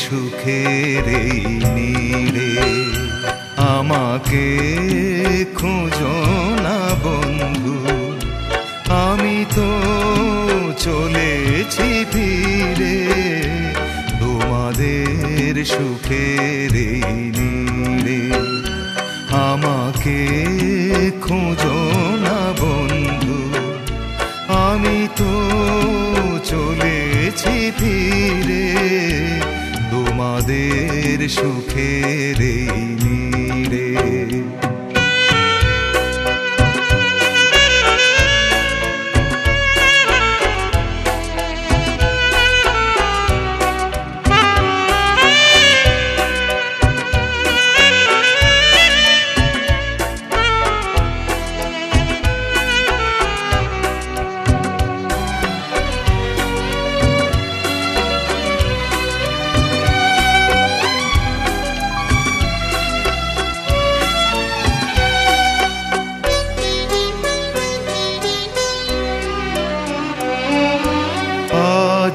সুখের এই নীড়ে আমাকে খোঁজো না বন্ধু, আমি তো চলেছি ফিরে তোমাদের সুখের এই নীড়ে। আমাকে খোঁজো না বন্ধু, আমি তো চলেছি ফিরে তোমাদের সুখের এই নীড়ে।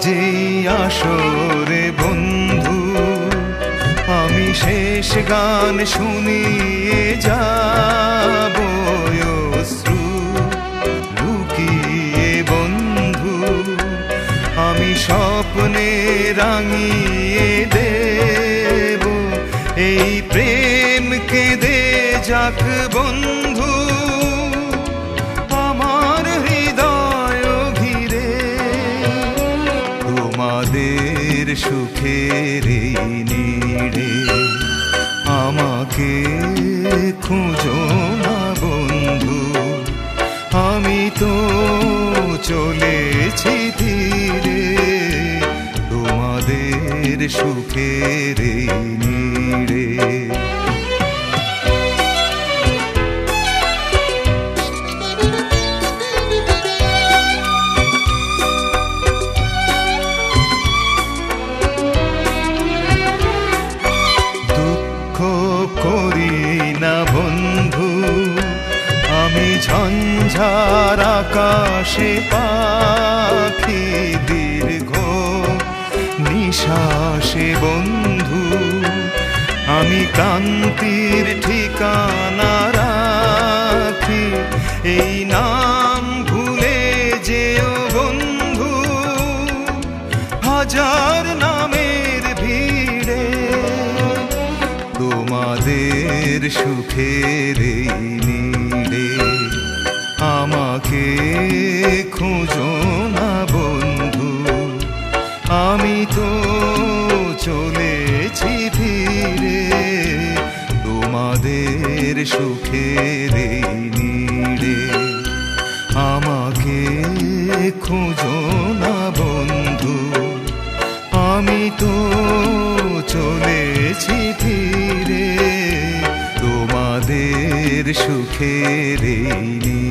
যে আসরে বন্ধু আমি শেষ গান শুনিয়ে যাব অশ্রু লুকিয়ে বন্ধু, আমি স্বপ্নে রাঙিয়ে দেব এই প্রেম কেঁদে যাক বন্ধু আমার হৃদয় ঘিরে তোমাদের সুখের এই নীড়ে। আমাকে খুঁজো না বন্ধু, আমি তো চলেছি ফিরে তোমাদের সুখের এই নীড়ে। করি না বন্ধু আমি ঝঞ্ঝার আকাশে পাখি দীর্ঘ নিঃশ্বাসে বন্ধু, আমি ক্রান্তির ঠিকানা রাখি এই নাম ভুলে যেও বন্ধু হাজার নামের ভিড়ে তোমাদের সুখের এই নীড়ে। আমাকে খুঁজো না বন্ধু, আমি তো চলেছি ফিরে তোমাদের সুখের এই নীড়ে। আমাকে খুঁজো না বন্ধু, আমি তো চলেছি ফিরে তোমাদের সুখের এই নীড়ে।